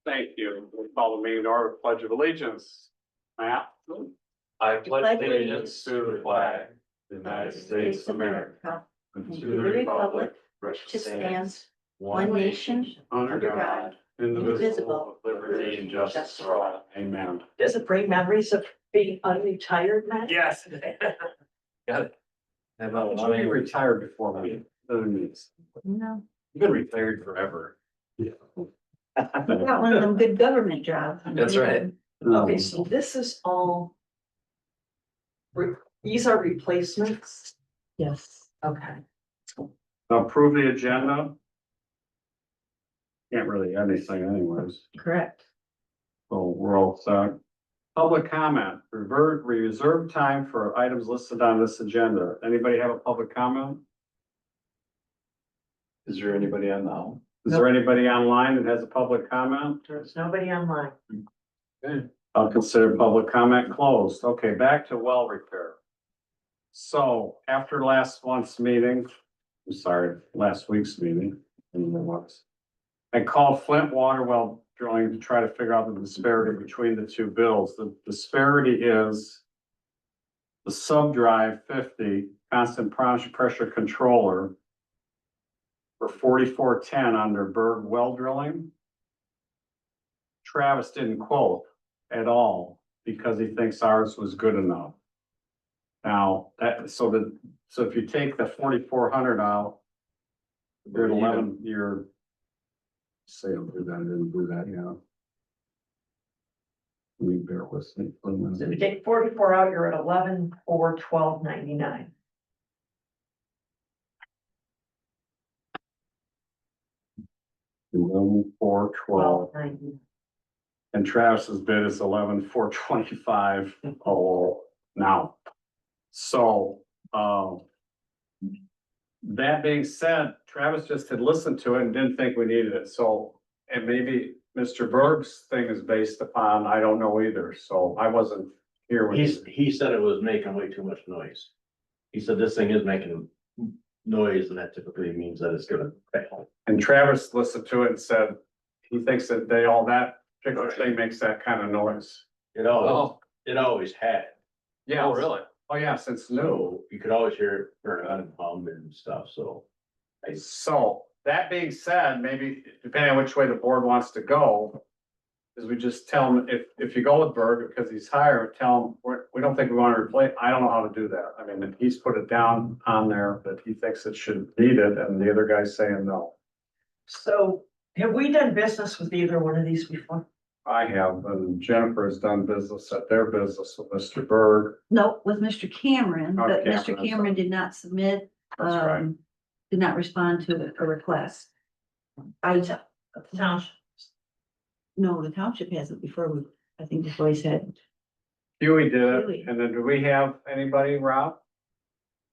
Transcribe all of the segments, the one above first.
Thank you. We'll call the meeting to order, Pledge of Allegiance. Matt? I pledge allegiance to the flag of the United States of America and to the republic which stands one nation under God, indivisible, with liberty and justice for all. Amen. Does it bring memories of being unretired, Matt? Yes. Got it. And I retired before my other needs. No, You've been retired forever. you got one of them good government jobs. That's right. Okay, so this is all. These are replacements? Yes. Okay. Approve the agenda. Can't really add anything anyways, Correct. so we're all set. Public comment, reserve time for items listed on this agenda. Anybody have a public comment? Is there anybody on now? Is there anybody online that has a public comment? There's nobody online. Okay. I'll consider public comment closed. Okay, back to well repair. So after last month's meeting, I'm sorry, last week's meeting, I called Flint Water Well Drilling to try to figure out the disparity between the two bills. The disparity is the sub-drive 50 constant pressure controller for 4410 under Berg Well Drilling. Travis didn't quote at all because he thinks ours was good enough. Now, so if you take the 4400 out, you're at 11, you're, say, I'll do that, I didn't do that, yeah. Let me bear with me. So if you take 44 out, you're at 11,412.99. $11,412, 12.99. and Travis's bid is $11,425. Oh, now. So, that being said, Travis just had listened to it and didn't think we needed it, so, and maybe Mr. Berg's thing is based upon, I don't know either, so I wasn't here when. He said it was making way too much noise. He said this thing is making noise and that typically means that it's gonna fail. And Travis listened to it and said, he thinks that that particular thing makes that kind of noise. It always had. Yeah, really? Oh, yeah, since new. So you could always hear it turn on and hum and stuff, so. So that being said, maybe depending on which way the board wants to go, is we just tell him, if you go with Berg because he's higher, tell him, we don't think we want to replace, I don't know how to do that. I mean, he's put it down on there that he thinks it should need it and the other guy's saying no. So have we done business with either one of these before? I have, and Jennifer has done business at their business with Mr. Berg. No, with Mr. Cameron, Oh, but Cameron, Mr. Cameron did not submit, That's right. did not respond to a request. Township. No, the township hasn't before, I think before he said, Huey did it, Huey. and then do we have anybody, Rob?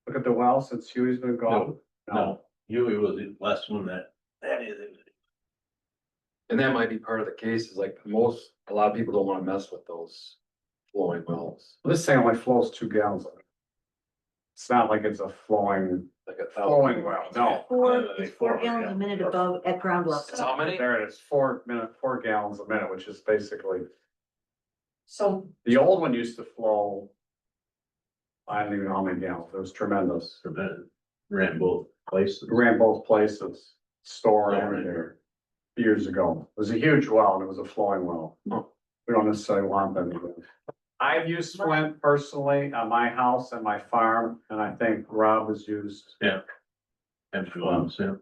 Look at the well since Huey's been gone? No, Huey was the last one that is. And that might be part of the case is like a lot of people don't wanna mess with those flowing wells. This thing only flows 2 gallons. It's not like it's a flowing Like a well, no. it's 4 gallons a minute above at ground level. How many? There it is, 4 gallons a minute, which is basically, So the old one used to flow. I don't even know how many gallons, it was tremendous. Ran both places. Ran both places, store and everything. Years ago, it was a huge well and it was a flowing well. We don't necessarily want them. I've used Flint personally on my house and my farm, and I think Rob has used. And yeah.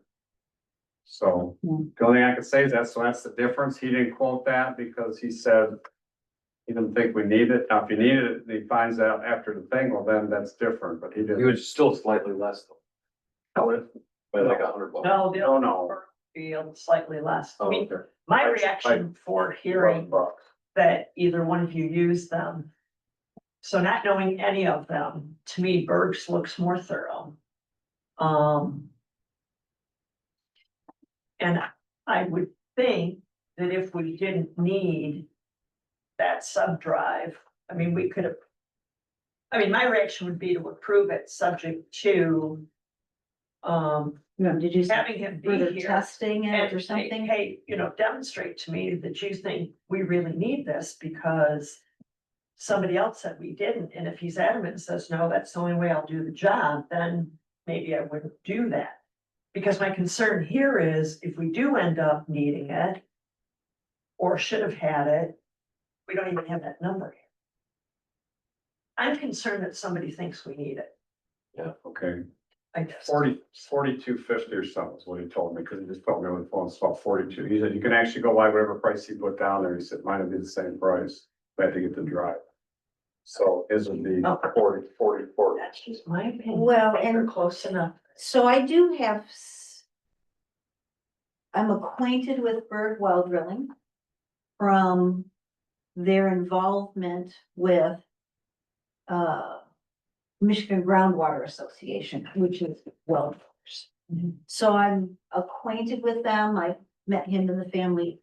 So, the only thing I can say is that's the difference. He didn't quote that because he said he didn't think we need it. Now, if you need it, and he finds out after the thing, well, then that's different, but he It didn't. was still slightly less though. By like $100. no, No, no. be slightly less. I Oh, mean, okay. my reaction for hearing $12. that either one of you use them. So not knowing any of them, to me, Berg's looks more thorough. And I would think that if we didn't need that sub drive, I mean, we could have. I mean, my reaction would be to approve it subject to Did you say having him be further here. testing it And or say, something? hey, demonstrate to me that you think we really need this because somebody else said we didn't, and if he's adamant and says, no, that's the only way I'll do the job, then maybe I wouldn't do that. Because my concern here is if we do end up needing it or should have had it, we don't even have that number here. I'm concerned that somebody thinks we need it. Okay, I guess. 4250 or something is what he told me, because he just told me on the phone, it's about 42. He said, you can actually go buy whatever price he put down there. He said, mine would be the same price. I had to get the drive. So his would be Oh. 40. That's just my opinion. Well, I think they're and- close enough. So I do have. I'm acquainted with Berg well drilling. From their involvement with. Michigan Groundwater Association, which is well drillers. Mhm. So I'm acquainted with them. I met him and the family.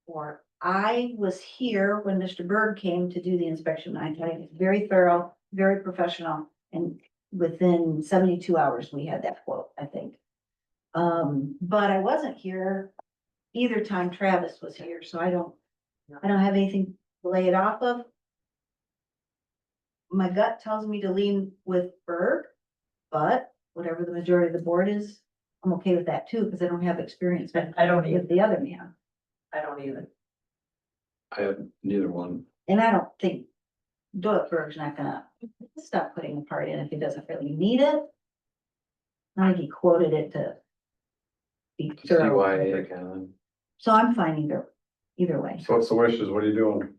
Or I was here when Mr. Berg came to do the inspection. I thought he was very thorough, very professional, and within 72 hours, we had that quote, I think. But I wasn't here either time Travis was here, so I don't have anything to lay it off of. My gut tells me to lean with Berg, but whatever the majority of the board is, I'm okay with that too, because I don't have experience with I don't even, the other man. I don't even. I have neither one. And I don't think Berg's not gonna stop putting the part in if he doesn't really need it. I think he quoted it to be thorough. CYA kind of. So I'm fine either way. So what's the wishes? What are you doing?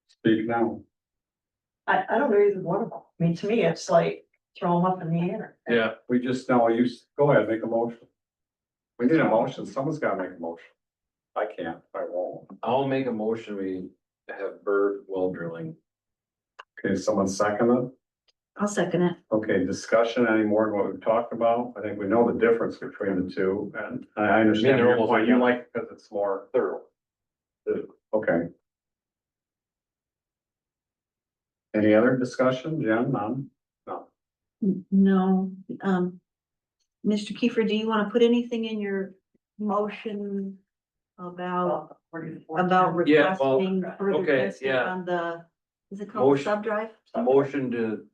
Speak now. I don't know either one of them. I mean, to me, it's like throw them up in the air. Yeah, we just know go ahead, make a motion. We need a motion. Someone's gotta make a motion. I can't, I won't. I'll make a motion, we have bird well drilling. Okay, someone second it? I'll second it. Okay, discussion any more than what we've talked about? I think we know the difference between the two, and I understand they're your almost point. You identical. like it because it's more Thorough. okay. Any other discussion, Jen? None? No. No, Mr. Kiefer, do you want to put anything in your motion about Yeah, well, requesting further okay, testing yeah. on the, is it called Motion. sub drive? Motion to.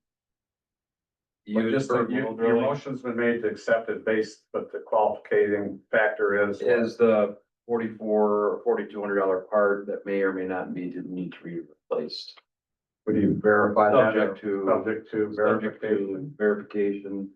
But Use just, bird well your drilling motion's been made to accept it based, but the qualifying factor is. is the $4,200 part that may or may not need to be replaced. Would you verify that? Subject to. Subject to Subject verification. to verification.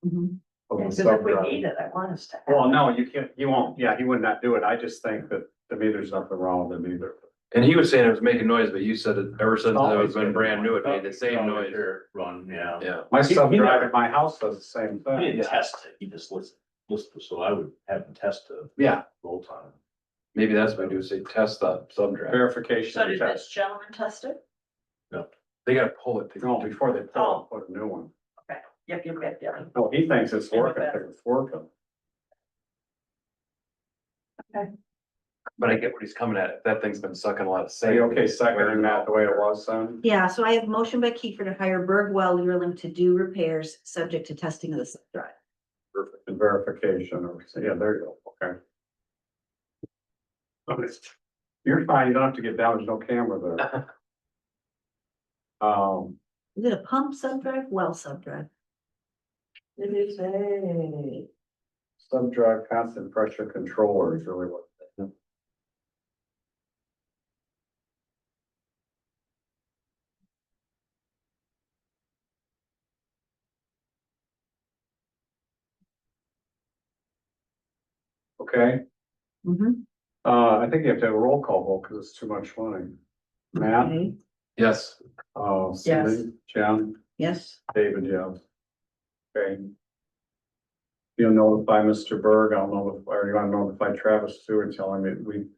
Mhm. of the Because if sub we drive. need it, I want us to. have Well, it. no, you can't, you won't, yeah, he would not do it. I just think that to me, there's nothing wrong with it either. And he was saying it was making noise, but you said it ever since it Always was been making brand new, it noise. made the same noise. Run, yeah. Yeah. My He- sub he drive never- at my house does the same He thing. didn't test it, he just listened, so I would have him test the Yeah, whole time. maybe that's what we do, say test the sub drive. Verification. So did this test. gentleman test it? They gotta pull it. No, before they put a new one. Yep. No, he thinks it's Yeah, working, but- I think it's working. But I get what he's coming at. That thing's been sucking a lot of Are sand. you okay seconding that the way it was, son? Yeah, so I have motion by Kiefer to hire Berg well drilling to do repairs, subject to testing of the sub drive. Perfect. And verification, or, yeah, there you go, okay. Okay. You're fine, you don't have to get down, there's no camera there. Is it a pump sub drive? Well sub drive. It is a. Sub drive constant pressure controller is really what. Okay, Mhm. I think you have to have a roll call vote because it's too much money. Matt, Okay. Yes, Cindy, Jen, Yes, David, yes. Okay. You'll notify Mr. Berg, I'll notify, or you want to notify Travis too, and tell him that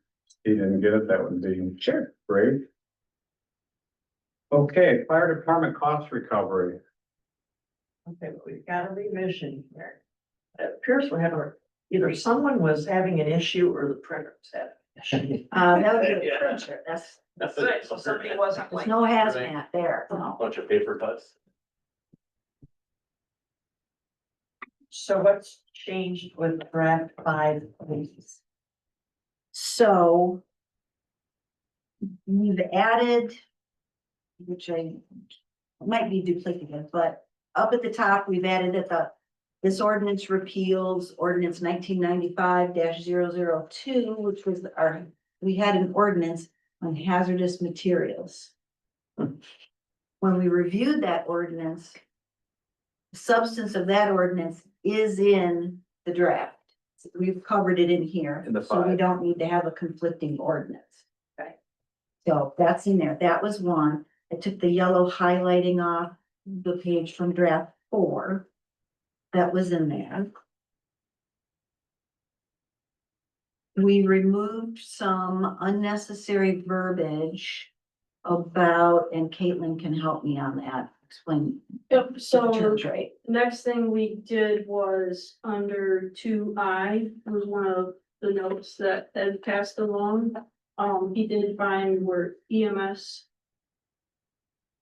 he didn't get it, that would be. Sure. Great. Okay, fire department cost recovery. Okay, but we've got a revision here. It appears we're having, either someone was having an issue or the printer was having an issue. that would be the Yeah. printer. That's Right, so somebody wasn't There's like. no hazmat there, no. Bunch of paper cuts. So what's changed with draft 5, please? So we've added, which I might be duplicative, but up at the top, we've added that this ordinance repeals ordinance 1995-002, which was we had an ordinance on hazardous materials. When we reviewed that ordinance, the substance of that ordinance is in the draft. We've covered it in here, In the so we 5. don't need to have a conflicting ordinance. Okay. So that's in there. That was one. I took the yellow highlighting off the page from draft 4. That was in there. We removed some unnecessary verbiage about, and Caitlin can help me on that, explain Yep, the so terms right. next thing we did was under 2I was one of the notes that Ed passed along. He did find where EMS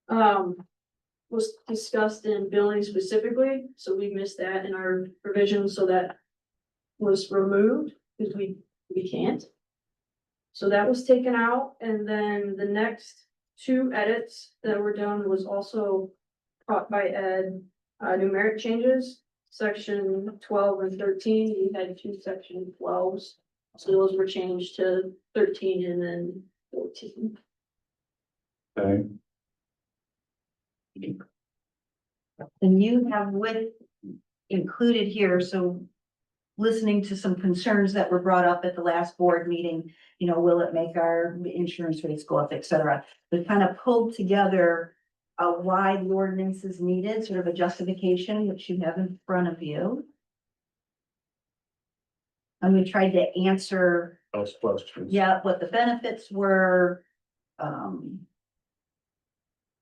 was discussed in billing specifically, so we missed that in our provision, so that was removed, because we can't. So that was taken out, and then the next 2 edits that were done was also taught by Ed, numeric changes, section 12 and 13, we had 2 section 12s. So those were changed to 13 and then 14. Okay, And you have with included here, so listening to some concerns that were brought up at the last board meeting, you know, will it make our insurance rates go up, et cetera. We kind of pulled together why the ordinance is needed, sort of a justification, which you have in front of you. And we tried to answer, those questions. yeah, what the benefits were,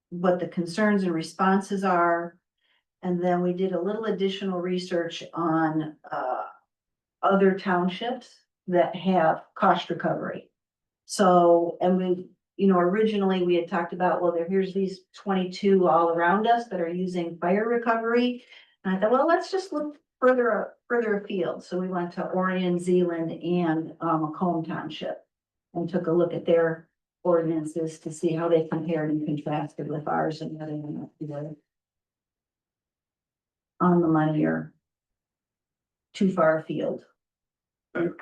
what the concerns and responses are. And then we did a little additional research on other townships that have cost recovery. So, and we, you know, originally we had talked about, well, here's these 22 all around us that are using fire recovery. And I thought, well, let's just look further afield. So we went to Orion, Zealand, and Macomb Township and took a look at their ordinances to see how they compared and contrasted with ours, and whether or not on the money or too far afield. And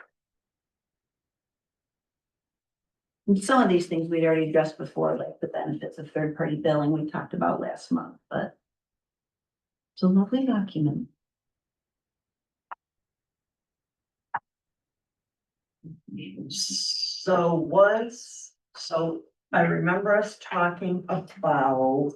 some of these things we'd already addressed before, like the benefits of third-party billing we talked about last month, but it's a lovely document. So I remember us talking about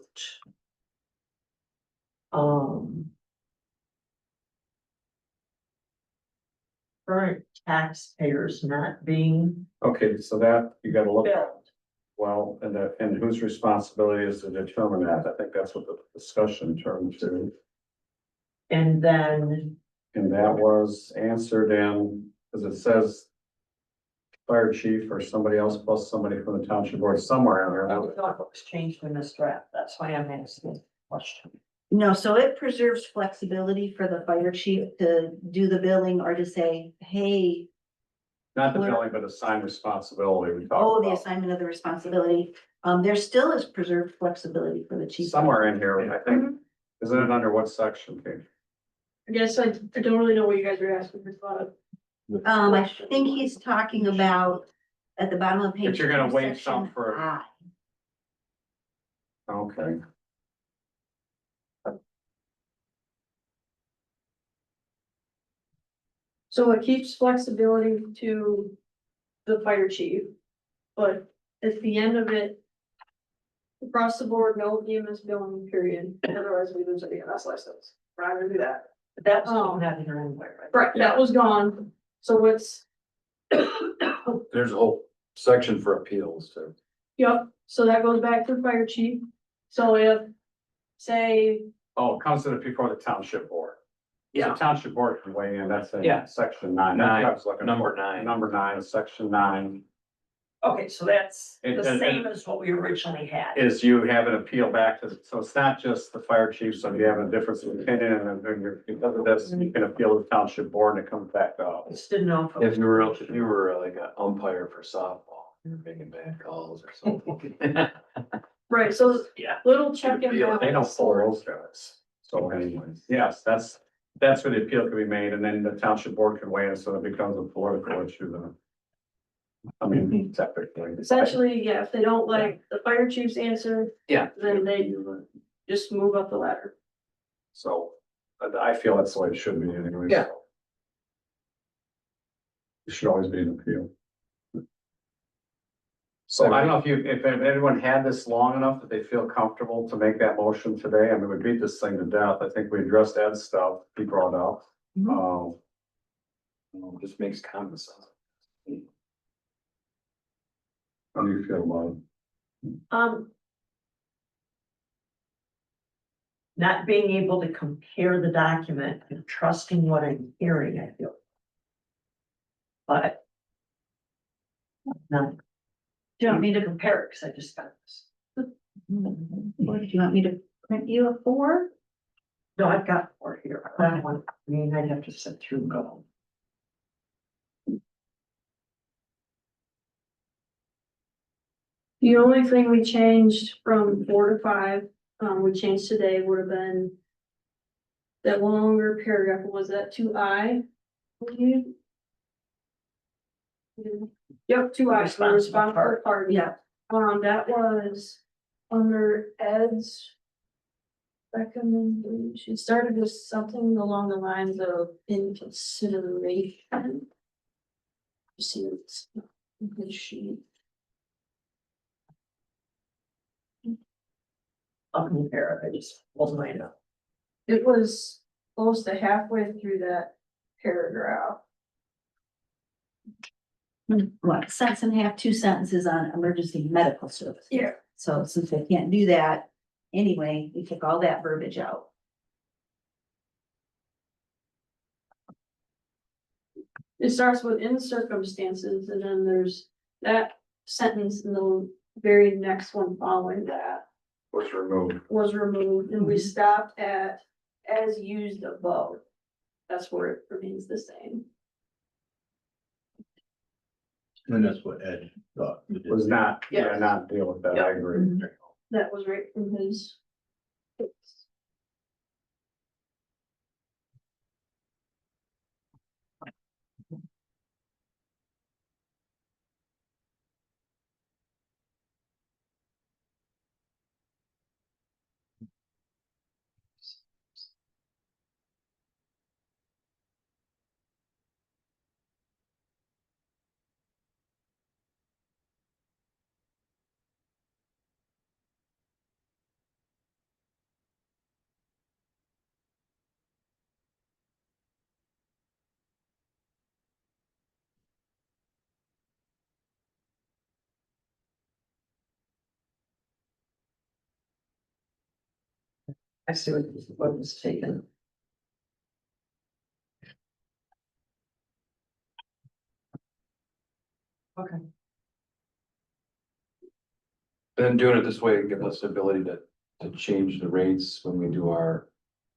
current taxpayers not being Okay, so that you gotta look at, billed. well, and whose responsibility is to determine that? I think that's what the discussion turned to. And then, And that was answered in, because it says fire chief or somebody else plus somebody from the township board somewhere in I there. thought what was changed in this draft, that's why I'm asking the question. No, so it preserves flexibility for the fire chief to do the billing or to say, hey, Not the billing, but assigned responsibility we talked oh, the about. assignment of the responsibility. There still is preserved flexibility for the chief. Somewhere in here, I think, isn't it under what section, Kate? I guess I don't really know what you guys are asking for, thought. I think he's talking about at the bottom of page. If you're gonna 2, waive some section for- I. Okay, So it keeps flexibility to the fire chief, but at the end of it, across the board, no EMS billing period, otherwise we lose our EMS license. We're not gonna do that. But that's not in here anyway, right? Right, that was gone, so what's, There's a whole section for appeals too. yep, so that goes back to the fire chief. So if, say, oh, it comes to the before the township board. Yeah. The township board can weigh in, that's in Yeah. section 9. That's what I was looking Number for. 9. Number 9 is section 9. Okay, so that's And- the and- same as what we originally had. Is you have an appeal back to, so it's not just the fire chief, so you have a difference of opinion and then you're, because of this, you can appeal to the township board and it comes back to us. Just didn't know if. If you were like an umpire for softball, you're making bad calls or something. Right, so Yeah. little check and They don't balance. pull those guys. So anyways, yes, that's where the appeal can be made and then the township board can weigh in, so it becomes a political issue then. I mean, technically. Essentially, yeah, if they don't like the fire chief's answer, Yeah. then they just move up the ladder. So, I feel that's the way it should be anyway. Yeah. It should always be an appeal. So I don't know if anyone had this long enough that they feel comfortable to make that motion today. I mean, we beat this thing to death. I think we addressed Ed's stuff he brought up. Just makes common sense. How do you feel about it? Not being able to compare the document and trusting what I'm hearing, I feel. But. No. Do you want me to compare it? Cause I just got this. Or do you want me to print you a 4? No, I've got 4 here. That one, I mean, I'd have to sit through and go. The only thing we changed from 4 to 5, we changed today would have been that longer paragraph, was that 2I? believe? Yep, 2I, for the responsible party. Yeah. That was under Ed's recommendation. Started with something along the lines of in consideration. You see, it's in his sheet. I'll compare it. I just pulled mine up. It was close to halfway through that paragraph. What, sentence and a half, 2 sentences on emergency medical services. Yeah. So since they can't do that, anyway, we took all that verbiage out. It starts with in circumstances, and then there's that sentence and the very next one following that Was removed. was removed, and we stopped at as used above. That's where it remains the same. And that's what Ed thought. Was not, yeah, Yes. not deal with that. I agree. That was right from his. I see what was taken. Okay. Then doing it this way gives us the ability to change the rates when we do our.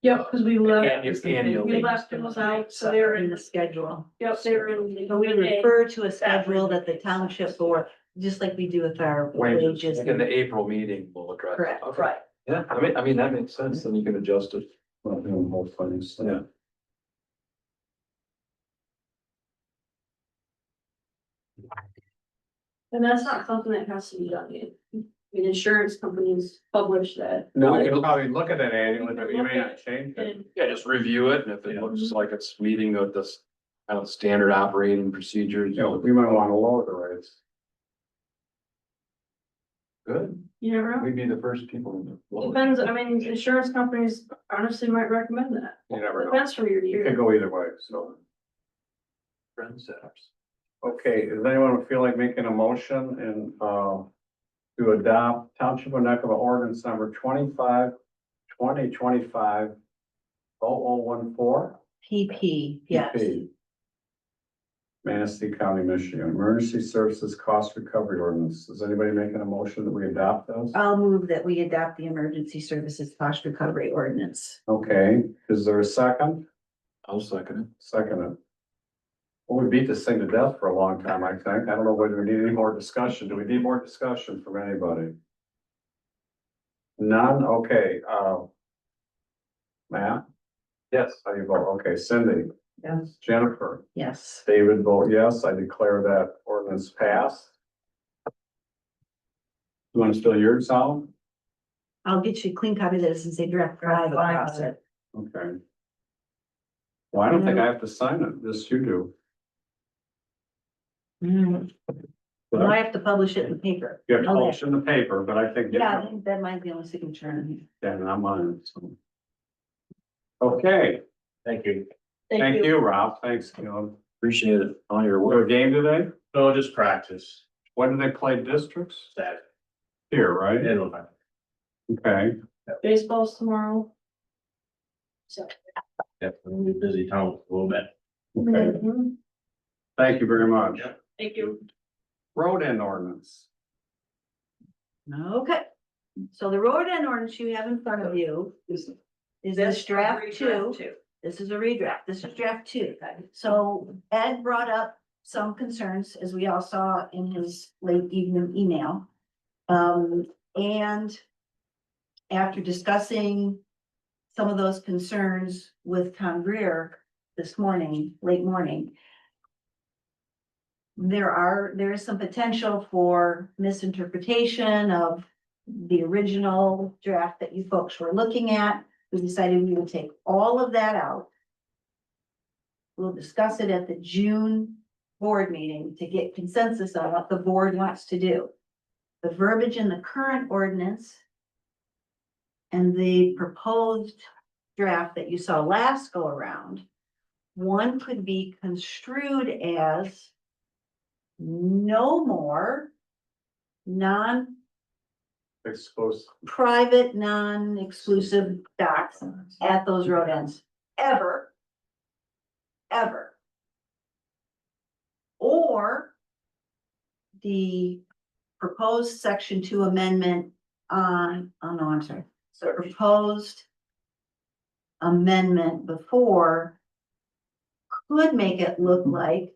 Yep, because we left, Annual. we left those out, so they were In in the schedule. yep, they were in. So we refer to a schedule that the township board, just like we do with our wages. Like in the April meeting, we'll address. it. Correct. Okay. Right. Yeah, I mean, that makes sense, then you can adjust it. Not doing both things. Yeah. And that's not something that has to be done yet. I mean, insurance companies publish that. No, we can probably look at it annually, but you may not change it. And Yeah, just review it, and if it looks like it's meeting with this, kind of standard operating procedures. You know, we might want to lower the rates. Good, you never know. we'd be the first people. to- Depends, I mean, insurance companies honestly might recommend that. You never know. Depends from year to It could year. go either way, so. Friend setups. Okay, does anyone feel like making a motion and, to adopt Township of Onekama ordinance number 2025 0014? PP, yes. PP. Manistee County, Michigan, Emergency Services Cost Recovery Ordinance. Is anybody making a motion that we adopt those? I'll move that we adopt the emergency services cost recovery ordinance. Okay, is there a second? I'll second Second it. Well, we beat this thing to death for a long time, I think. I don't know whether we need any more discussion. Do we need more discussion from anybody? None? Okay, Matt, Yes. how do you vote? Okay, Cindy, Yes. Jennifer, Yes. David vote yes. I declare that ordinance passed. You want to spill yours out? I'll get you a clean copy of this and say draft five across it. Okay. Well, I don't think I have to sign it. Just you do. Well, I have to publish it in the paper. You have to publish in the paper, but I think. Yeah, I think that might be the only signature on here. Yeah, and I'm on it, so. Okay, Thank you. thank you, Rob. Thanks, Caleb. Appreciate it, all your What work. game today? No, just practice. When do they play districts? That. Here, right? Okay, Baseball's tomorrow. Yeah, we'll be busy town a little bit. okay. Thank you very much. Yeah. Thank you. Road end ordinance. Okay, so the road end ordinance you have in front of you is this draft two. This is a redraft. This is draft two. So Ed brought up some concerns, as we all saw in his late evening email. And after discussing some of those concerns with Tom Greer this morning, late morning, there is some potential for misinterpretation of the original draft that you folks were looking at. We decided we would take all of that out. We'll discuss it at the June board meeting to get consensus on what the board wants to do. The verbiage in the current ordinance and the proposed draft that you saw last go around, one could be construed as no more non-private, Exposed. non-exclusive docks at those road ends, ever. Or the proposed section 2 amendment on, oh no, I'm sorry, so proposed amendment before could make it look like,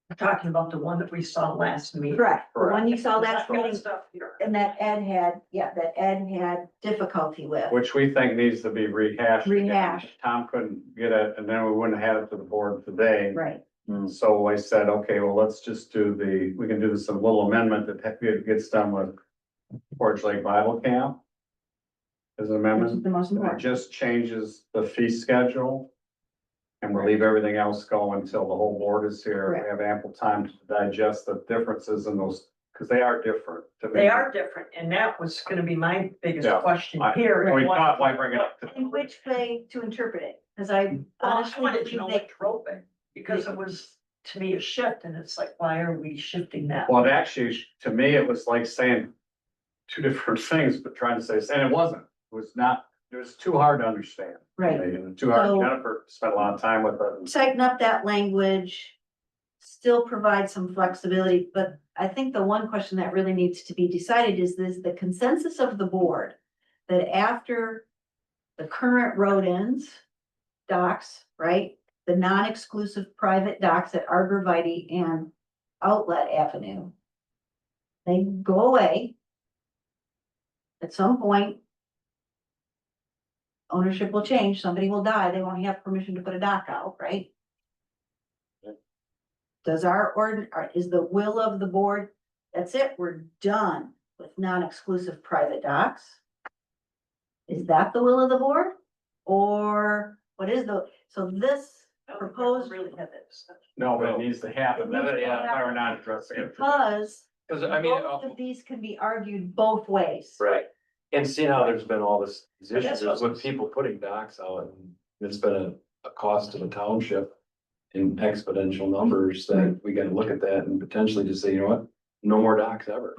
I'm talking about the one that we saw last meeting. correct, the one you saw last That meeting, stuff here. and that Ed had difficulty with. Which we think needs to be rehashed. again. Rehashed. Tom couldn't get it, and then we wouldn't have had it to the board today. Right, So I said, okay, well, let's just do we can do this a little amendment that gets done with Porch Lake Bible Camp. As an which is amendment, the most and it important. just changes the fee schedule. And we'll leave everything else go until the whole board is here. We Correct. have ample time to digest the differences in those, because they are different to me. They are different, and that was gonna be my biggest Yeah, question I- here. We thought, why bring it up? In which way to interpret it, because I Well, I honestly wanted to believe know they, what drove it, because it was, to me, a shift, and it's like, why are we shifting that? Well, it actually, to me, it was like saying two different things, but trying to say, and it wasn't, it was not, it was too hard to understand. right, And too hard, So- Jennifer spent a lot of time with it. tighten up that language, still provide some flexibility, but I think the one question that really needs to be decided is this, the consensus of the board that after the current road ends, docks, right? The non-exclusive private docks at Arborvitae and Outlet Avenue, they go away. At some point, ownership will change, somebody will die, they won't have permission to put a dock out, right? Does is the will of the board, that's it, we're done with non-exclusive private docks? Is that the will of the board? Or what is so this proposed, Really had that discussion. No, but it needs to happen. It needs to Yeah, happen. we're not addressing it. because Cause I mean, both of these can be argued both ways. right, and seeing how there's been all this, these But that's issues what- with people putting docks out, and it's been a cost to the township. In exponential numbers, that we gotta look at that and potentially just say, you know what, no more docks ever.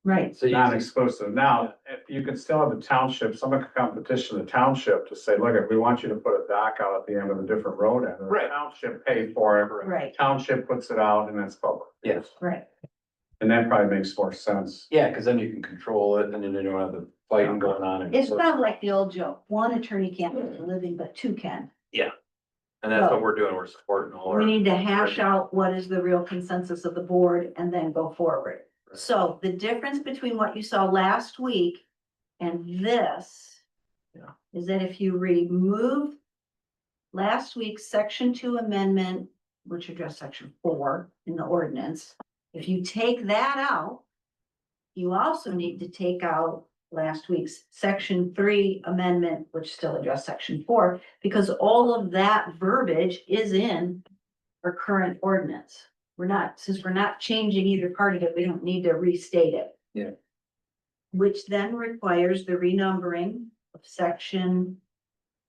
Right, So you, non-exclusive. Now, if you could still have the township, someone could come petition the township to say, look, if we want you to put a dock out at the end of a different road, and the Right. township pay for it. right, Township puts it out and it's public. yes, right. And that probably makes more sense. yeah, because then you can control it and then you don't have the fighting going on. And It's kind of like the old joke, one attorney can't make a living, but two can. And that's what we're doing, we're supporting all our. We need to hash out what is the real consensus of the board and then go forward. Right. So the difference between what you saw last week and this Yeah. is that if you remove last week's section 2 amendment, which addressed section 4 in the ordinance, if you take that out, you also need to take out last week's section 3 amendment, which still addressed section 4, because all of that verbiage is in our current ordinance. Since we're not changing either part of it, we don't need to restate it. Yeah. Which then requires the renumbering of section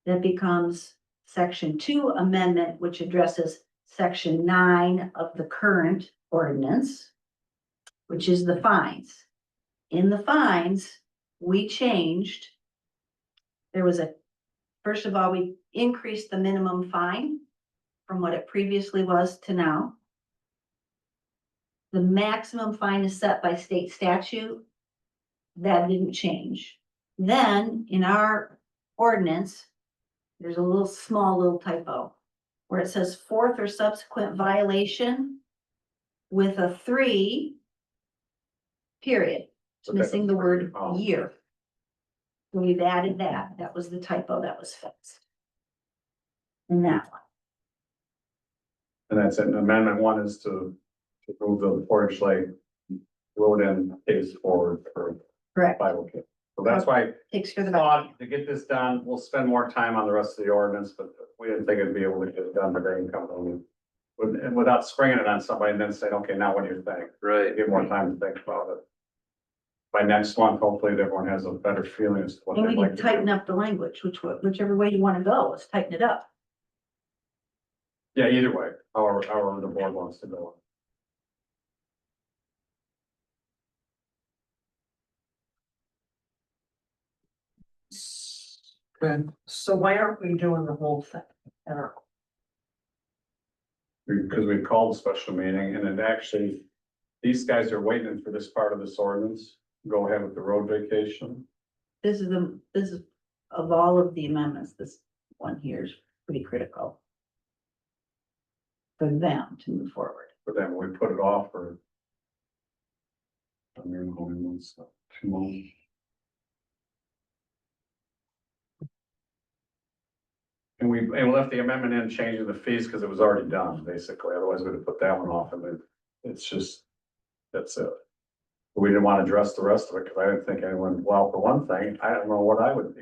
that becomes section 2 amendment, which addresses section 9 of the current ordinance, which is the fines. In the fines, we changed. First of all, we increased the minimum fine from what it previously was to now. The maximum fine is set by state statute. That didn't change. Then in our ordinance, there's a small little typo where it says fourth or subsequent violation with a 3 period. It's Okay. missing the word Oh. year. So we've added that. That was the typo that was fixed. And that one. And that's it. And Amendment 1 is to move the Portage Lake road end case forward for Correct. Bible Kid. So that's why Takes care of the. thought to get this done, we'll spend more time on the rest of the ordinance, but we didn't think it'd be able to get it done today and come home. And without springing it on somebody and then saying, okay, now what do you think? Right. Give more time to think about it. By next month, hopefully everyone has a better feeling as to what And they'd we like can to tighten do. up the language, whichever way you want to go, let's tighten it up. Yeah, either way, however the board wants to go. Okay. So why aren't we doing the whole thing? I don't know. Because we called a special meeting and it actually, these guys are waiting for this part of this ordinance. Go ahead with the road vacation. This is of all of the amendments, this one here is pretty critical. For them to move forward. But then we put it off for. I don't know, 2 months. And we left the amendment in changing the fees because it was already done, basically. Otherwise we'd have put that one off and it's just, that's it. We didn't want to address the rest of it because I didn't think anyone, well, for one thing, I don't know what I would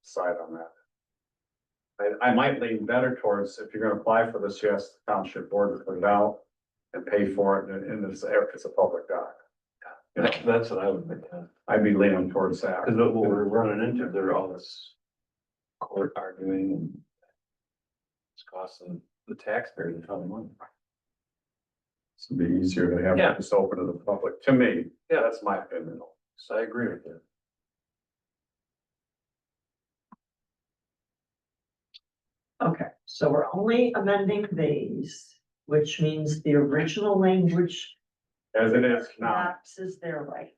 decide on that. I might lean better towards, if you're gonna apply for this, you ask the township board to put it out and pay for it, and it's a public dock. You know, That's what I would think, I'd be leaning towards that. because what we're running into, there are all this court arguing and it's costing the taxpayers a ton of money. It'd be easier to have Yeah. it just open to the public, to me, Yeah. that's my opinion. So I agree with you. Okay, so we're only amending these, which means the original language As it is now, lapses there right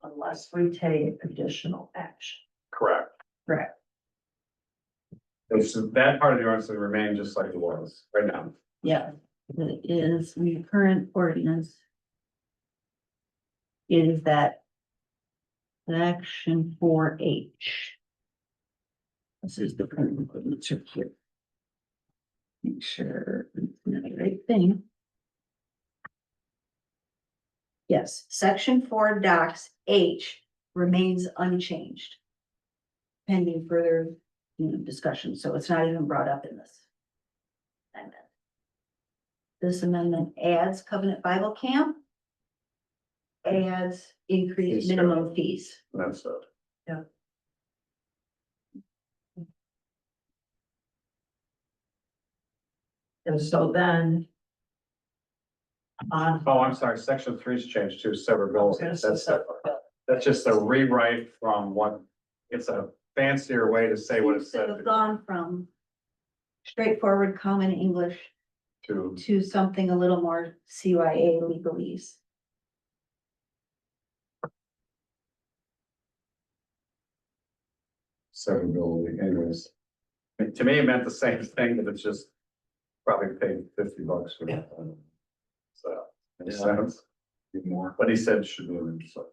now. Unless we take additional action. correct. Correct. It's, that part of the ordinance will remain just like it was right now. Yeah, it is, the current ordinance. Is that. Section 4H. This is the current ordinance right here. Make sure it's not the right thing. Yes, section 4 docs H remains unchanged. Pending further, discussion, so it's not even brought up in this. Amendment. This amendment adds Covenant Bible Camp. Adds increased minimum fees. That's it. And so then. on. Oh, I'm sorry, section three's changed to I was severability. gonna say That's, separate. that's just a rewrite from what, it's a fancier way to say what it Seems to said have gone from straightforward common English to. to something a little more CYA legalese. Severability, anyways. To me, it meant the same thing, but it's just probably paid $50 for that. So, makes Yeah. sense, More. but he said it should be in there, so.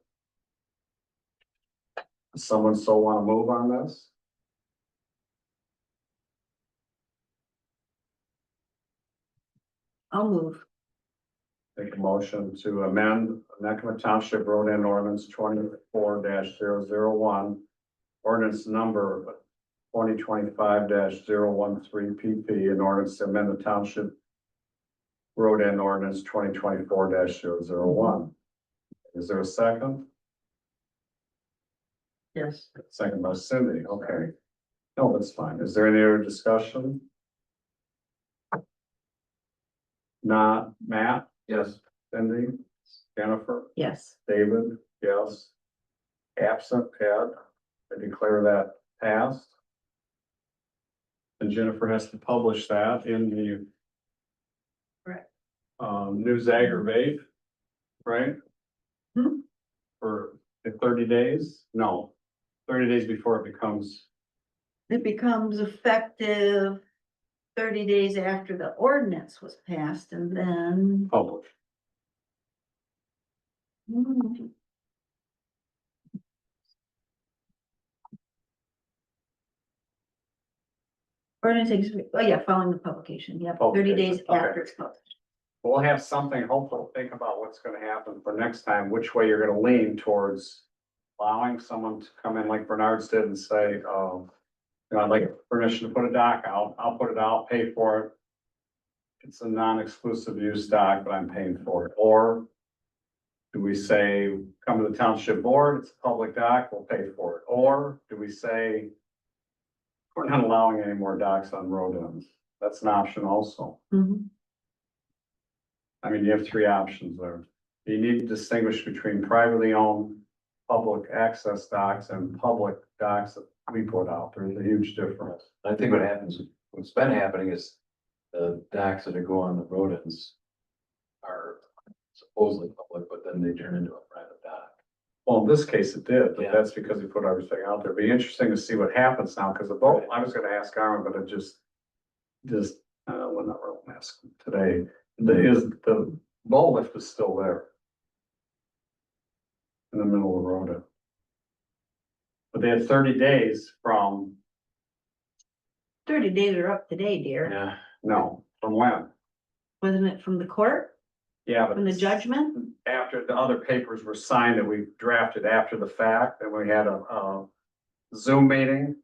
Does someone still want to move on this? I'll move. Make a motion to amend Onekama Township Road and Ordinance 24-001. Ordinance number 2025-013 PP, an ordinance to amend the Township Road and Ordinance 2024-001. Is there a second? Yes. Second by Cindy, okay. No, that's fine. Is there any other discussion? Not Matt, Yes. Cindy, Jennifer, Yes. David, yes. Absent, Ed, I declare that passed. And Jennifer has to publish that in the Correct. News Aggravate, right? Hmm. For the 30 days? No, 30 days before it becomes, It becomes effective 30 days after the ordinance was passed and then. published. Hmm. Ordinance takes, oh yeah, following the publication, yeah, 30 days Publication, okay. after it's published. We'll have something, hopefully, think about what's gonna happen for next time, which way you're gonna lean towards allowing someone to come in like Bernard's did and say, you know, I'd like permission to put a dock out, I'll put it out, pay for it. It's a non-exclusive use dock, but I'm paying for it, or do we say, come to the township board, it's a public dock, we'll pay for it, or do we say we're not allowing any more docks on road ends? That's an option also. Mhm. I mean, you have three options there. You need to distinguish between privately owned public access docks and public docks that we put out. There's a huge difference. I think what happens, what's been happening is the docks that go on the road ends are supposedly public, but then they turn into a private dock. Well, in this case it did, but Yeah. that's because we put everything out there. Be interesting to see what happens now, because the boat, I was gonna ask Armin, but it just, whenever I'll ask him today, the boat lift is still there. In the middle of the road. But they had 30 days from, 30 days are up today, dear. Yeah. no, from when? Wasn't it from the court, Yeah, but. from the judgment? After the other papers were signed that we drafted after the fact, and we had a Zoom meeting.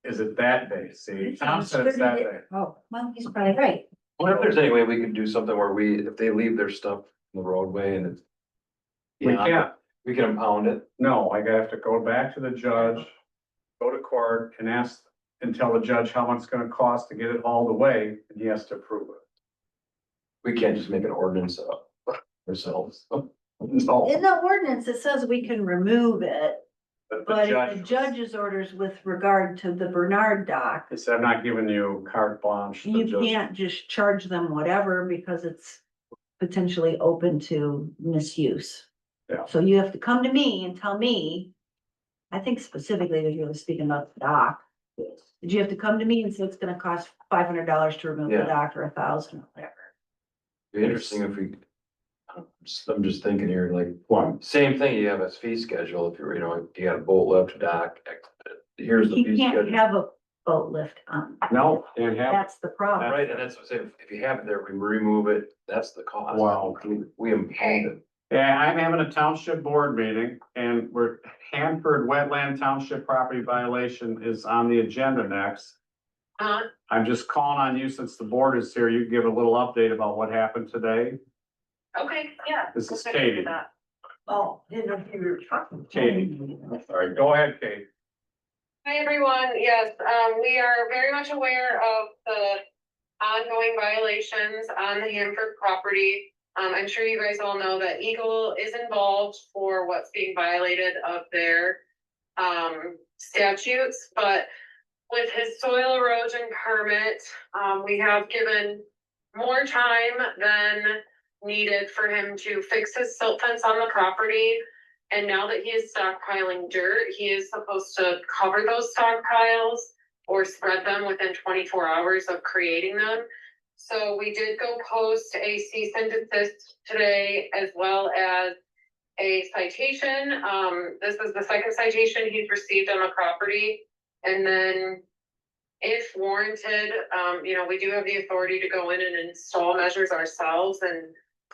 Is it that day? See, Tom said it's that day. Oh, well, he's probably right. I wonder if there's any way we could do something where if they leave their stuff in the roadway and it's. We can't, We can impound it. no, I have to go back to the judge, go to court and ask, and tell the judge how much it's gonna cost to get it hauled away, and he has to approve it. We can't just make an ordinance up ourselves. No, In the ordinance, it says we can remove it, but the but if the judge, judge's orders with regard to the Bernard dock, he said, I'm not giving you carte blanche. The you judge- can't just charge them whatever because it's potentially open to misuse. Yeah. So you have to come to me and tell me, I think specifically that you're speaking about the dock. Did you have to come to me and say it's gonna cost $500 to remove the Yeah. dock or 1,000 or whatever? Be interesting if we. I'm just thinking here, like, One, same thing, you have a fee schedule, if you're, you got a boat lift dock, here's the You fee can't schedule. have a boat lift on, no, can't have, that's the problem. Right, and that's what I'm saying, if you have it there, we remove it, that's the cost. Wow. We impound it. yeah, I'm having a township board meeting, and we're, Hanford Wetland Township Property Violation is on the agenda next. I'm just calling on you, since the board is here, you can give a little update about what happened today. Okay, yeah. This is Katie. Oh, didn't know if you were talking. Katie. All right, go ahead, Kate. Hi, everyone. Yes, we are very much aware of the ongoing violations on the Hanford property. I'm sure you guys all know that Eagle is involved for what's being violated of their statutes, but with his soil erosion permit, we have given more time than needed for him to fix his silt fence on the property. And now that he is stockpiling dirt, he is supposed to cover those stockpiles or spread them within 24 hours of creating them. So we did go post a cease and desist today, as well as a citation. This is the second citation he's received on the property. And then if warranted, we do have the authority to go in and install measures ourselves and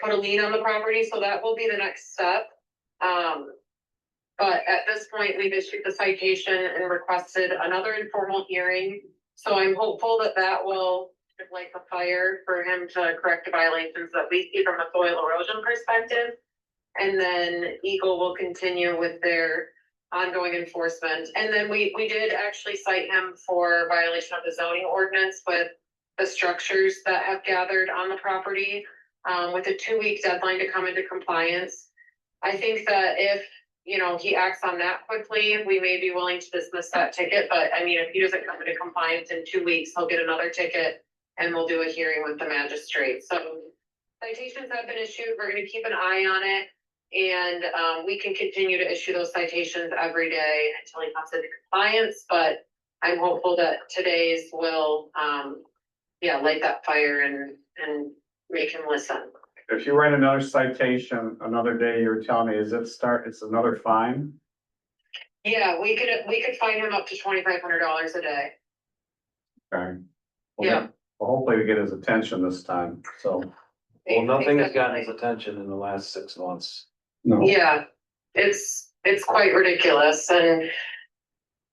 put a lien on the property. So that will be the next step. But at this point, we've issued the citation and requested another informal hearing. So I'm hopeful that that will light the fire for him to correct the violations that we see from a soil erosion perspective. And then Eagle will continue with their ongoing enforcement. And then we did actually cite him for violation of the zoning ordinance with the structures that have gathered on the property, with a 2-week deadline to come into compliance. I think that if, he acts on that quickly, we may be willing to dismiss that ticket. But I mean, if he doesn't come into compliance in 2 weeks, he'll get another ticket and we'll do a hearing with the magistrate. So citations have been issued. We're going to keep an eye on it. And we can continue to issue those citations every day until he comes into compliance. But I'm hopeful that today's will, light that fire and make him listen. If you write another citation another day, you're telling me, it's another fine? Yeah, we could fine him up to $2,500 a day. Okay. Yeah. Well, hopefully we get his attention this time, so. Well, nothing has gotten his Exactly. attention in the last 6 months. No. Yeah, it's quite ridiculous, and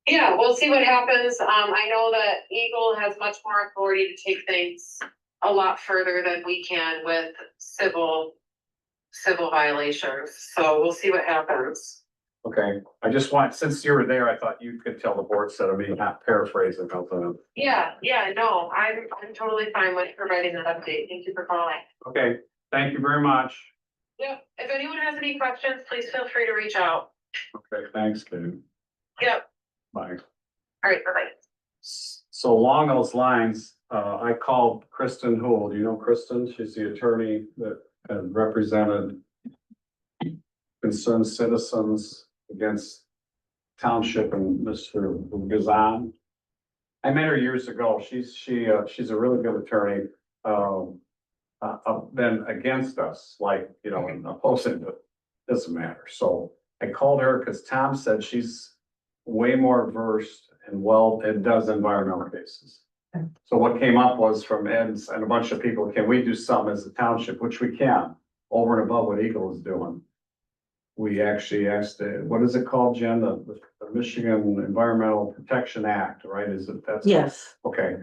yeah, we'll see what happens. I know that Eagle has much more authority to take things a lot further than we can with civil violations. So we'll see what happens. Okay, I just want, since you were there, I thought you could tell the board instead of me not paraphrasing something. Yeah, no, I'm totally fine with providing that update. Thank you for calling. Okay, thank you very much. Yep, if anyone has any questions, please feel free to reach out. Okay, thanks, Dave. Yep, Bye. all right, bye-bye. So along those lines, I called Kristen Hool. Do you know Kristen? She's the attorney that represented concerned citizens against Township and Mr. Gazan. I met her years ago. She's a really good attorney. Been against us, and opposing it. Doesn't matter. So I called her because Tom said she's way more versed and does environmental cases. So what came up was from Ed and a bunch of people, can we do something as a township, which we can, over and above what Eagle is doing. We actually asked, what is it called, Jen? The Michigan Environmental Protection Act, right? Yes, Okay.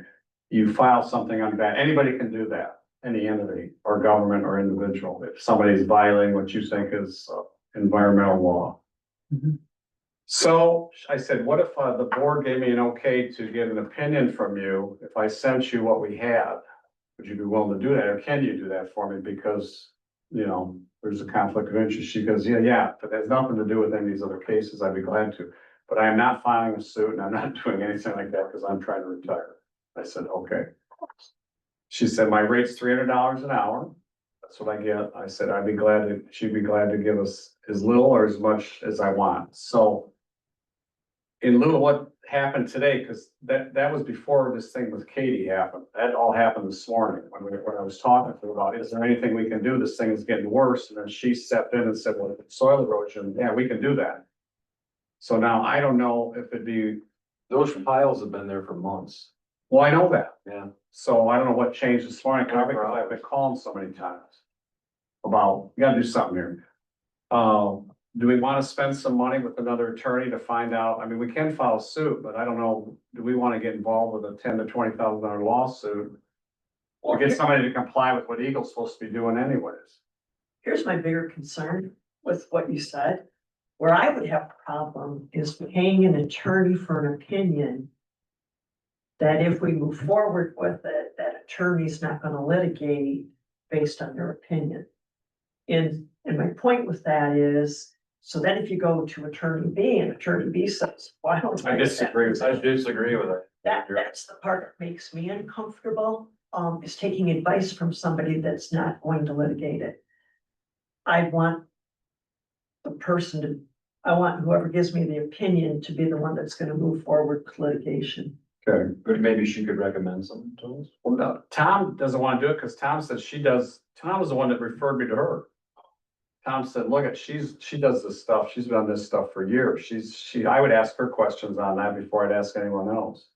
You file something on that. Anybody can do that. Any entity or government or individual. If somebody's violating what you think is environmental law. Mhm. So I said, what if the board gave me an okay to get an opinion from you? If I sent you what we had, would you be willing to do that? Or can you do that for me? Because, there's a conflict of interest. She goes, yeah, but it has nothing to do with any of these other cases. I'd be glad to. But I am not filing a suit and I'm not doing anything like that because I'm trying to retire. I said, okay. She said, my rate's $300 an hour. That's what I get. I said, she'd be glad to give us as little or as much as I want. So in lieu of what happened today, because that was before this thing with Katie happened. That all happened this morning when I was talking to her about, is there anything we can do? This thing is getting worse. And then she stepped in and said, well, soil erosion, yeah, we can do that. So now I don't know if it'd be, Those piles have been there for months. well, I know that. Yeah. So I don't know what changed this morning, because I've been calling so many times about, you gotta do something here. Do we want to spend some money with another attorney to find out? I mean, we can file a suit, but I don't know, do we want to get involved with a $10,000 to $20,000 lawsuit? Or get somebody to comply with what Eagle's supposed to be doing anyways? Here's my bigger concern with what you said. Where I would have a problem is paying an attorney for an opinion that if we move forward with it, that attorney's not gonna litigate based on their opinion. And my point with that is, so then if you go to attorney B and attorney B says, why don't I I accept disagree with I that. disagree with it. that's the part that makes me uncomfortable, is taking advice from somebody that's not going to litigate it. I want the person to, I want whoever gives me the opinion to be the one that's gonna move forward with litigation. Okay. But maybe she could recommend something to us. Well, no, Tom doesn't wanna do it, cause Tom said she does, Tom was the one that referred me to her. Tom said, look at, she does this stuff, she's done this stuff for years, I would ask her questions on that before I'd ask anyone else.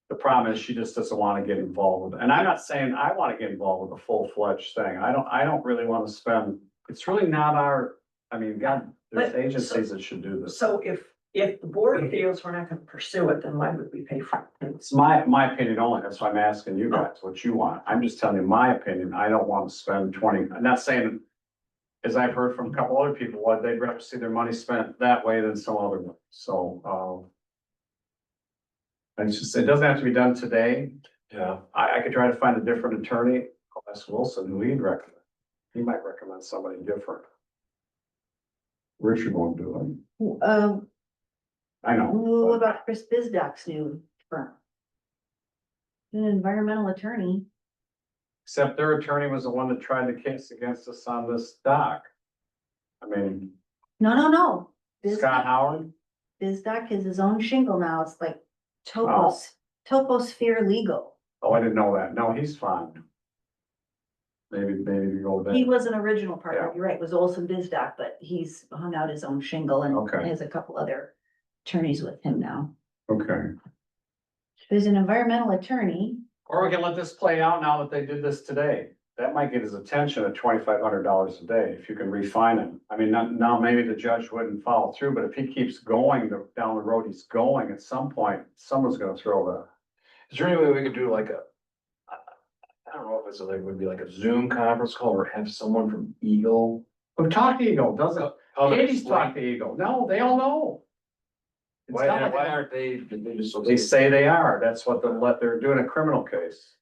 The problem is she just doesn't wanna get involved with it, and I'm not saying I wanna get involved with a full-fledged thing, I don't really wanna spend, it's really not our, I mean, God, there's But- agencies that should do this. So if the board feels we're not gonna pursue it, then why would we pay for it? It's my opinion only, that's why I'm asking you guys what you want, I'm just telling you my opinion, I don't wanna spend 20, I'm not saying. As I've heard from a couple other people, what they'd rather see their money spent that way than some other way, so, and it's just, it doesn't have to be done today, Yeah. I could try to find a different attorney, I'll ask Wilson who he'd recommend, he might recommend somebody different. Richard won't do I know. what but- about Chris Bizdoc's new firm? An environmental attorney. Except their attorney was the one that tried the case against us on this dock. I mean, No. Scott Howard, Bizdoc has his own shingle now. It's like Toposphere Legal. oh, I didn't know that, no, he's fine. Maybe you go there. He was an original partner, Yeah. you're right, it was Olson Bizdoc, but he's hung out his own shingle Okay. and has a couple other attorneys with him now. Okay. There's an environmental attorney. Or we can let this play out now that they did this today. That might get his attention at $2,500 a day, if you can refine him. I mean, now maybe the judge wouldn't follow through, but if he keeps going down the road he's going, at some point, someone's gonna throw the. Is there any way we could do like I don't know if it's like, would be like a Zoom conference call or have someone from Eagle? Well, talk to Eagle, doesn't, come and Katie's explain- talked to Eagle. No, they all know. It's Why, not like why aren't they, did they just? they say they are. That's what they're doing a criminal case,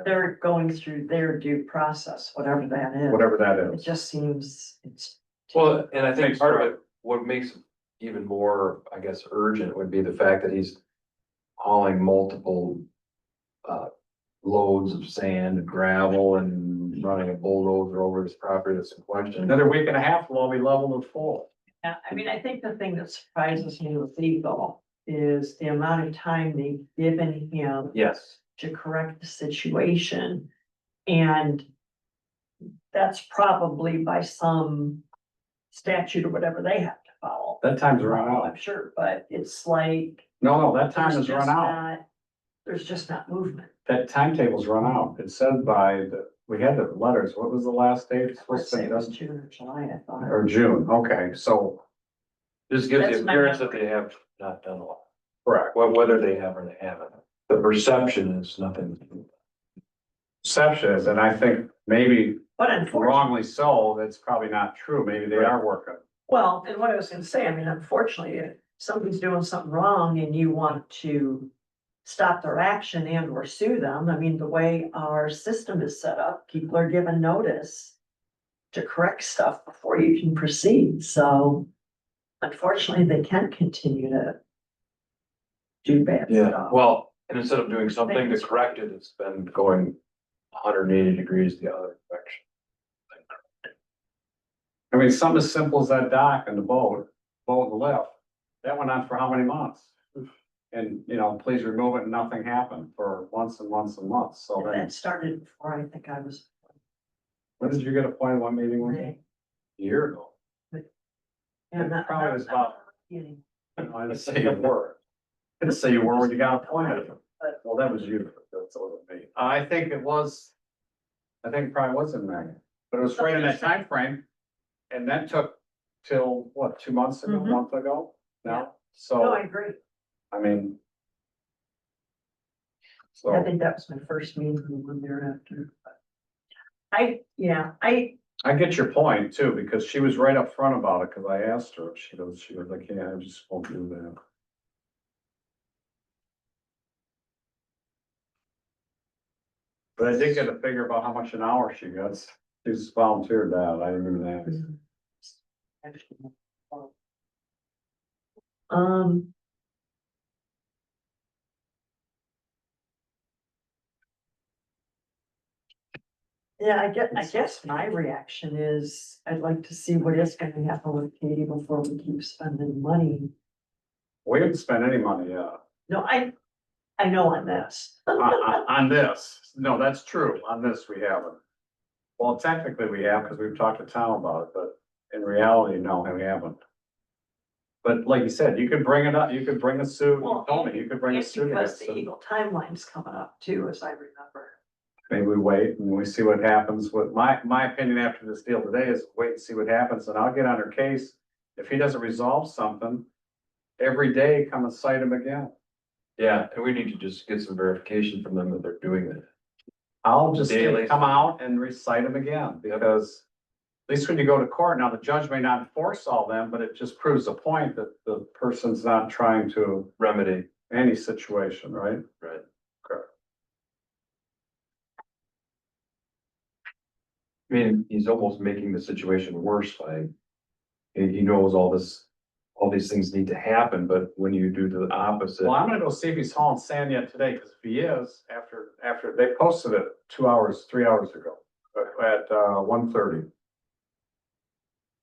They're going through their due process, whatever that is. whatever that It is. just seems, it's. Well, and I think Thanks, part of Rob. it, what makes it even more, I guess, urgent would be the fact that he's hauling multiple loads of sand and gravel and running a bulldozer over his property that's in question. Another week and a half, we'll be leveled with full. Yeah, I mean, I think the thing that surprises me with Eagle is the amount of time they've given him Yes, to correct the situation. And that's probably by some statute or whatever they have to follow. That time's run out. I'm sure, but it's like. No, that time there's has run just out. not- There's just not movement. That timetable's run out. It said we had the letters. What was the last date? It's Let's supposed to say be it was done? June or July, I thought. Or June, okay, so, this gives That's the my appearance that memory. they have not done a lot, correct. whether they have or they haven't. The perception is nothing. Perception is, and I think maybe But unfortunately, wrongly so, that's probably not true. Maybe they are working. well, and what I was gonna say, I mean, unfortunately, if somebody's doing something wrong and you want to stop their action and or sue them, I mean, the way our system is set up, people are given notice to correct stuff before you can proceed, so unfortunately, they can't continue to do bad stuff. Well, and instead of doing something to correct it, it's been going 180 degrees the other direction. I mean, something as simple as that dock and the boat on the left, that went on for how many months? And, please remove it and nothing happened for months and months and months. So And then, that started before I think I was. when did you get appointed? What meeting was it? A year ago. Yeah, not- Probably was about- Kidding. I didn't say you were. I didn't say you were when you got appointed. Well, that was you. That's all me. I think it probably was in May, but it was right in that time frame. And that took till, what, 2 months ago, a Mhm. month ago now? No, So, I agree. I mean. I So, think that was my first meeting when thereafter. I I get your point too, because she was right up front about it, because I asked her, she was like, yeah, I just won't do that. But I did get a figure about how much an hour she gets. She's volunteered that, I didn't even ask. Um. Yeah, I guess my reaction is, I'd like to see what is gonna happen with Katie before we keep spending money. We haven't spent any money yet. No, I know on this. On this, no, that's true, on this we haven't. Well, technically we have, because we've talked to town about it, but in reality, no, we haven't. But like you said, you could bring it up, you could bring a suit, you Well, told me, you could bring a It's suit because against the them. Eagle timeline's coming up too, as I remember. Maybe we wait and we see what happens with, my opinion after this deal today is wait and see what happens, and I'll get on her case. If he doesn't resolve something, every day come and cite him again. Yeah, and we need to just get some verification from them that they're doing that. I'll just say, Daily. come out and recite them again, because at least when you go to court, now the judge may not enforce all them, but it just proves the point that the person's not trying to Remedy, any situation, right? right? Correct. I mean, he's almost making the situation worse by, he knows all these things need to happen, but when you do the opposite. Well, I'm gonna go see if he's hauling sand yet today, because if he is, after they posted it 3 hours ago, at 1:30.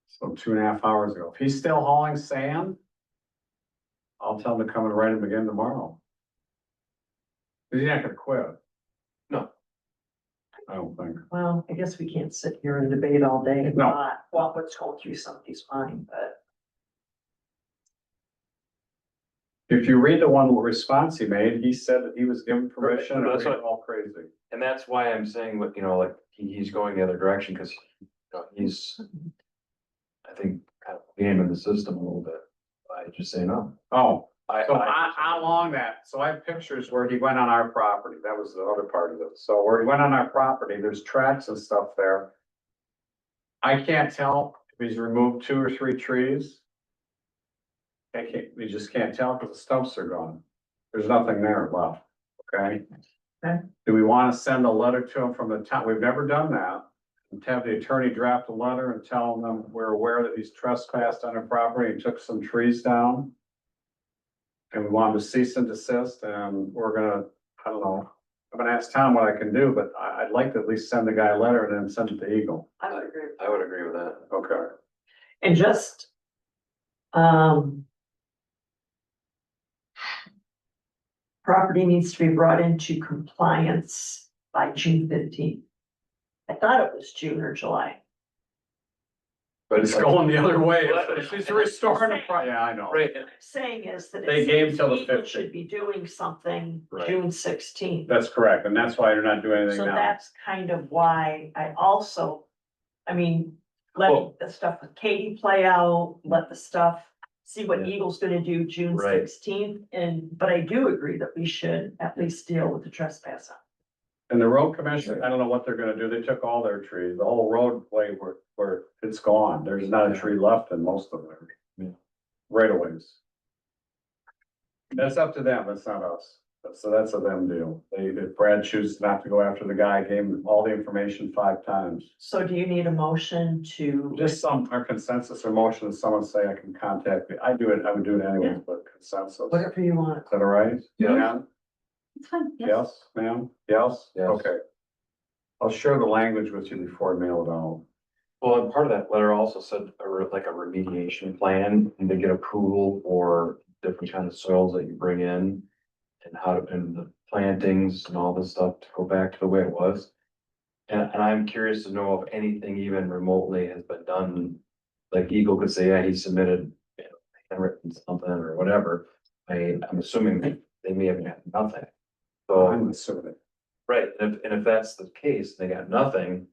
So 2.5 hours ago. If he's still hauling sand, I'll tell him to come and write him again tomorrow. He's not gonna quit. No. I don't think. Well, I guess we can't sit here and debate all day No. about what's going through somebody's mind, but. If you read the one response he made, he said that he was given permission and That's we what- were all crazy. And that's why I'm saying, what, like, he's going the other direction, because, he's, I think, kind of gaming the system a little bit by just saying, no. Oh, so along that, so I have pictures where he went on our property. That was the other part of it. So where he went on our property, there's tracks and stuff there. I can't tell if he's removed 2 or 3 trees. We just can't tell because the stumps are gone. There's nothing there left, okay? Okay. Do we want to send a letter to him from the town? We've never done that. And have the attorney draft a letter and tell them we're aware that he's trespassed on our property and took some trees down. And we want him to cease and desist, and we're gonna, I don't know, I'm gonna ask Tom what I can do, but I'd like to at least send the guy a letter and then send it to Eagle. I would agree. I would agree with that. Okay. And just, property needs to be brought into compliance by June 15th. I thought it was June or July. But It's going the other way. She's restoring the, yeah, I know. Right, What I'm saying is that. They it gave seems till the Eagle 15th. Should be doing something Right. June 16th. That's correct, and that's why you're not doing anything So now. that's kind of why I also, I mean, let Well- the stuff with Katie play out, let the stuff. See what Yeah. Eagle's gonna do June Right. 16th, but I do agree that we should at least deal with the trespass. And the road commission, I don't know what they're gonna do. They took all their trees, the whole roadway where it's gone. There's not a tree left in most of them. Yeah. Right of ways. That's up to them, that's not us. So that's a them deal. If Brad chooses not to go after the guy, gave him all the information 5 times. So do you need a motion to? Just our consensus or motion, if someone say I can contact me, I would do it anyways, but consensus. Is Whatever you want. that all right? Yeah. It's fine, yes. Yes, ma'am? Yes? Yes. Okay. I'll share the language with you before I mail it out. well, and part of that letter also said, like a remediation plan, and to get approval for different kinds of soils that you bring in. And how to, and the plantings and all this stuff to go back to the way it was. And I'm curious to know if anything even remotely has been done. Like Eagle could say, yeah, he submitted, handwritten something or whatever. I'm assuming that they may have got nothing. So, I'm assuming. right, and if that's the case, they got nothing.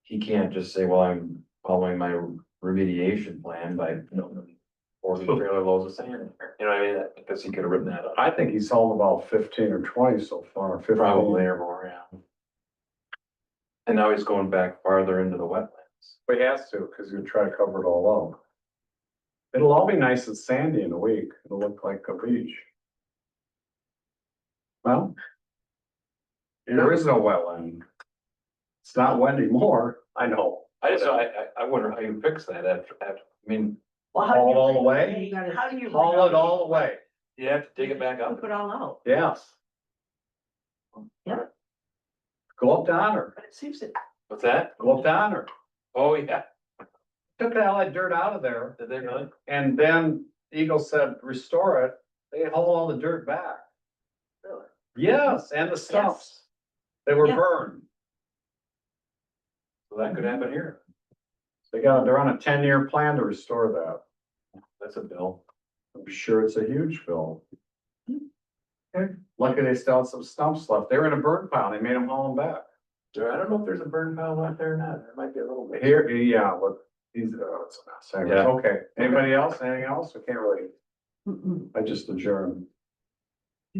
He can't just say, well, I'm following my remediation plan by, 40 trailer loads of sand. You know what I mean? Because he could have written that up. I think he's sold about 15 or 20 so far, 15. Probably or more, yeah. And now he's going back farther into the wetlands. But he has to, because he'll try to cover it all up. It'll all be nice and sandy in a week. It'll look like a beach. Well, there is no wetland. It's not wet anymore, I know. I wonder how you fix that I mean, Well, how do Haul it you- all the way? How do you? Haul it all the way, you have to dig it back up. Poop it all out. yes. Yep. Go up to Honor, But it seems that, What's that? go up to Honor, Oh, yeah, took all that dirt out of there, did they really? and then Eagle said, restore it, they haul all the dirt back. Really? Yes, and the stumps, they were Yeah. burned, So that could happen here. they're on a 10-year plan to restore that. That's a bill. I'm sure it's a huge bill. Okay, lucky they still had some stumps left, they were in a burn pile, they made them haul them back. I don't know if there's a burn pile out there or not. There might be a little bit. Here, yeah, look, these, it's a mess. Anyways, Yeah. okay, anybody else, anything else? We can't really, Mm-mm. I just adjourned.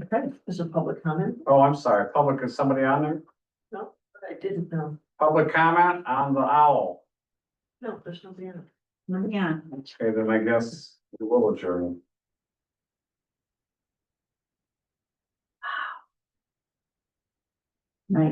okay, there's a public comment, Oh, I'm sorry, public, is somebody on there? but I didn't know. Public comment on the owl? No, there's nobody in it. Yeah. Okay, then I guess we will adjourn. Right.